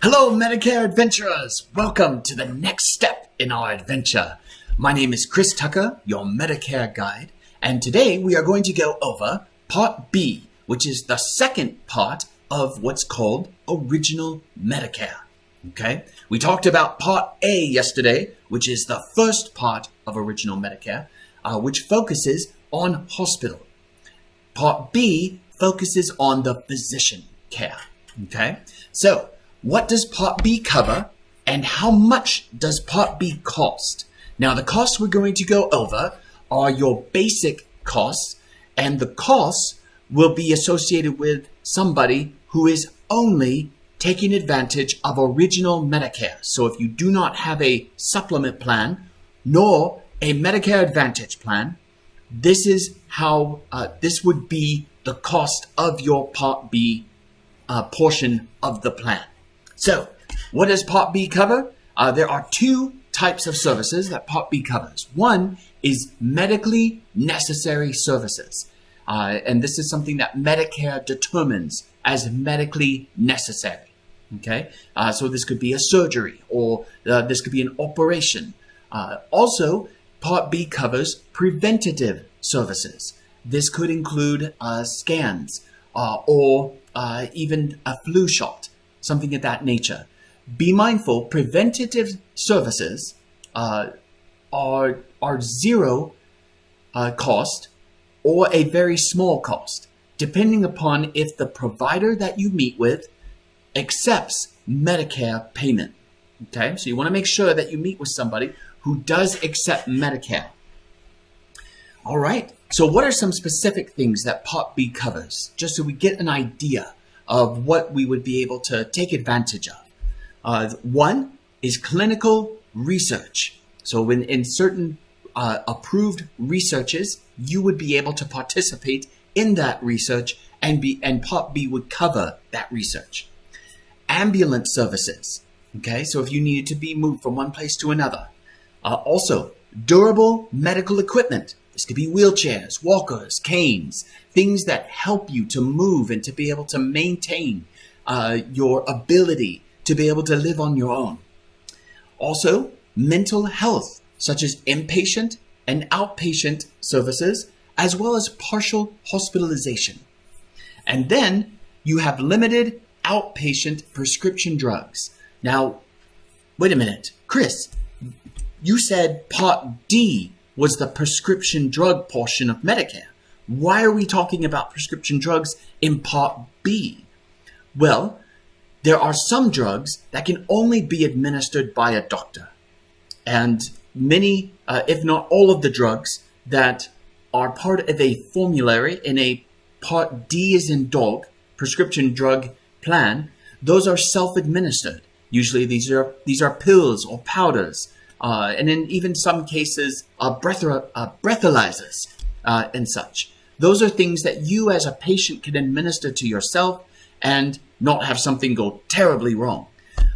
Hello, Medicare Adventurers! Welcome to the next step in our adventure. My name is Chris Tucker, your Medicare guide, and today we are going to go over Part B, which is the second part of what's called Original Medicare. Okay? We talked about Part A yesterday, which is the first part of Original Medicare, which focuses on hospital. Part B focuses on the physician care. Okay? So, what does Part B cover and how much does Part B cost? Now, the costs we're going to go over are your basic costs, and the costs will be associated with somebody who is only taking advantage of Original Medicare. So if you do not have a supplement plan nor a Medicare Advantage plan, this is how this would be the cost of your Part B portion of the plan. So, what does Part B cover? There are two types of services that Part B covers. One is medically necessary services. And this is something that Medicare determines as medically necessary. Okay? So this could be a surgery or this could be an operation. Also, Part B covers preventative services. This could include scans or even a flu shot. Something of that nature. Be mindful, preventative services are zero cost or a very small cost, depending upon if the provider that you meet with accepts Medicare payment. Okay, so you want to make sure that you meet with somebody who does accept Medicare. All right, so what are some specific things that Part B covers, just so we get an idea of what we would be able to take advantage of. One is clinical research. So when in certain approved researches, you would be able to participate in that research and Part B would cover that research. Ambulance services. Okay, so if you needed to be moved from one place to another. Also, durable medical equipment. This could be wheelchairs, walkers, canes, things that help you to move and to be able to maintain your ability to be able to live on your own. Also, mental health, such as inpatient and outpatient services, as well as partial hospitalization. And then you have limited outpatient prescription drugs. Now, wait a minute, Chris, you said Part D was the prescription drug portion of Medicare. Why are we talking about prescription drugs in Part B? Well, there are some drugs that can only be administered by a doctor. And many, if not all of the drugs that are part of a formulary in a Part D as in dog prescription drug plan, those are self-administered. Usually these are pills or powders. And in even some cases, breathalyzers and such. Those are things that you as a patient can administer to yourself and not have something go terribly wrong.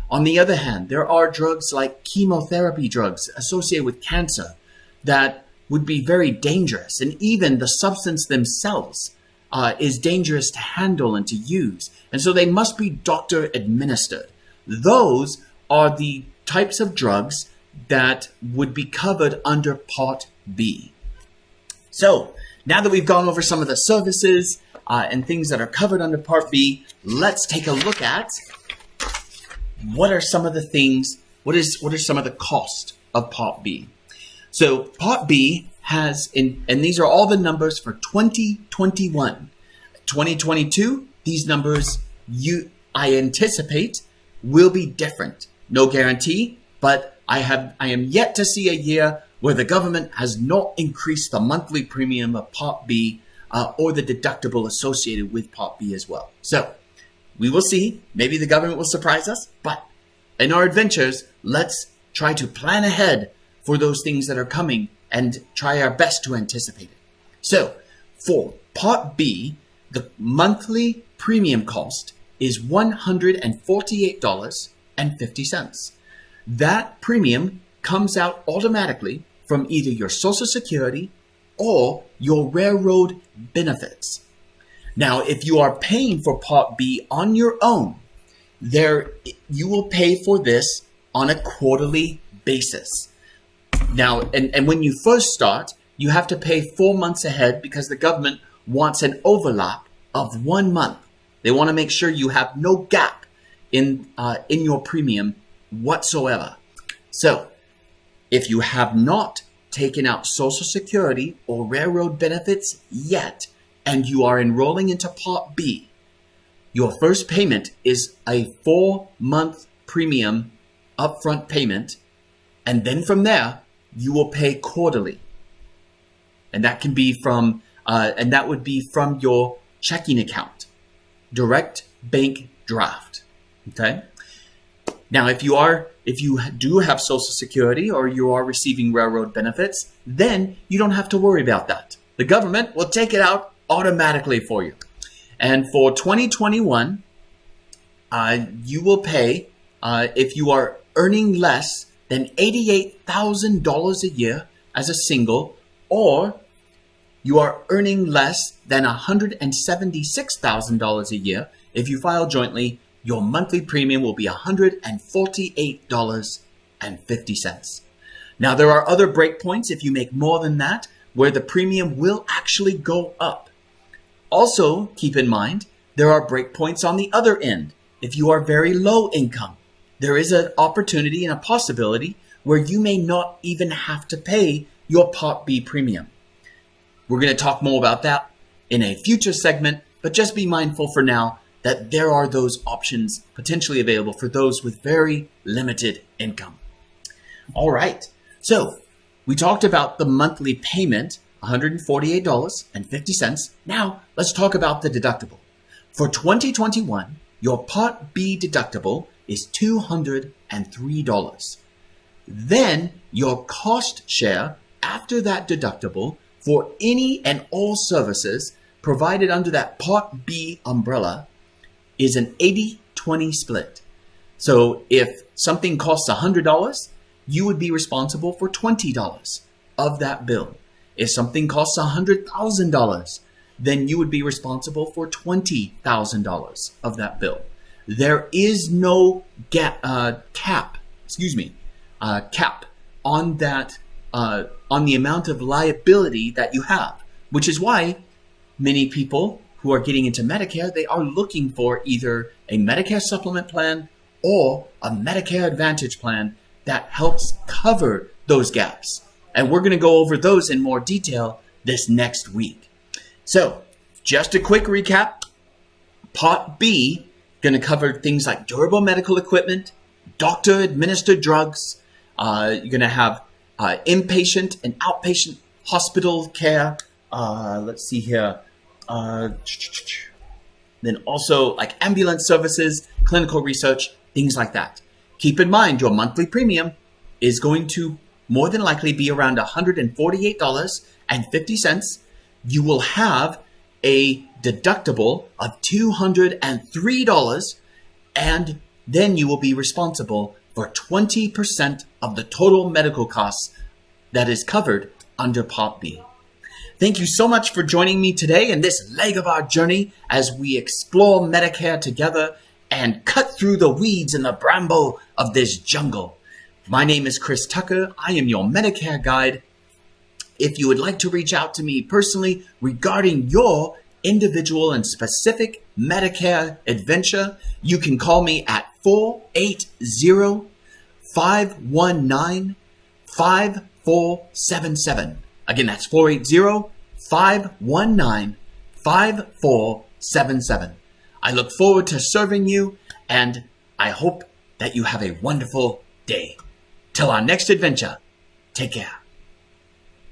On the other hand, there are drugs like chemotherapy drugs associated with cancer that would be very dangerous. And even the substance themselves is dangerous to handle and to use. And so they must be doctor administered. Those are the types of drugs that would be covered under Part B. So, now that we've gone over some of the services and things that are covered under Part B, let's take a look at what are some of the things, what are some of the cost of Part B. So, Part B has, and these are all the numbers for 2021. 2022, these numbers I anticipate will be different. No guarantee, but I am yet to see a year where the government has not increased the monthly premium of Part B or the deductible associated with Part B as well. So we will see. Maybe the government will surprise us, but in our adventures, let's try to plan ahead for those things that are coming and try our best to anticipate it. So for Part B, the monthly premium cost is $148.50. That premium comes out automatically from either your Social Security or your railroad benefits. Now, if you are paying for Part B on your own, there you will pay for this on a quarterly basis. Now, and when you first start, you have to pay 4 months ahead because the government wants an overlap of 1 month. They want to make sure you have no gap in your premium whatsoever. So, if you have not taken out Social Security or railroad benefits yet, and you are enrolling into Part B, your first payment is a 4-month premium upfront payment, and then from there, you will pay quarterly. And that can be from, and that would be from your checking account, direct bank draft. Okay. Now, if you do have Social Security or you are receiving railroad benefits, then you don't have to worry about that. The government will take it out automatically for you. And for 2021, you will pay, if you are earning less than $88,000 a year as a single, or you are earning less than $176,000 a year, if you file jointly, your monthly premium will be $148.50. Now, there are other breakpoints if you make more than that, where the premium will actually go up. Also, keep in mind, there are breakpoints on the other end. If you are very low income, there is an opportunity and a possibility where you may not even have to pay your Part B premium. We're going to talk more about that in a future segment, but just be mindful for now that there are those options potentially available for those with very limited income. All right, so we talked about the monthly payment, $148.50. Now, let's talk about the deductible. For 2021, your Part B deductible is $203. Then, your cost share after that deductible for any and all services provided under that Part B umbrella is an 80-20 split. So if something costs $100, you would be responsible for $20 of that bill. If something costs $100,000, then you would be responsible for $20,000 of that bill. There is no cap on that, on the amount of liability that you have, which is why many people who are getting into Medicare, they are looking for either a Medicare supplement plan or a Medicare Advantage plan that helps cover those gaps. And we're going to go over those in more detail this next week. So, just a quick recap. Part B, going to cover things like durable medical equipment, doctor-administered drugs. You're going to have inpatient and outpatient hospital care. Let's see here. Then also like ambulance services, clinical research, things like that. Keep in mind, your monthly premium is going to more than likely be around $148.50. You will have a deductible of $203, and then you will be responsible for 20% of the total medical costs that is covered under Part B. Thank you so much for joining me today in this leg of our journey as we explore Medicare together and cut through the weeds and the bramble of this jungle. My name is Chris Tucker. I am your Medicare guide. If you would like to reach out to me personally regarding your individual and specific Medicare adventure, you can call me at 480-519-5477. Again, that's 480-519-5477. I look forward to serving you, and I hope that you have a wonderful day. Till our next adventure, take care.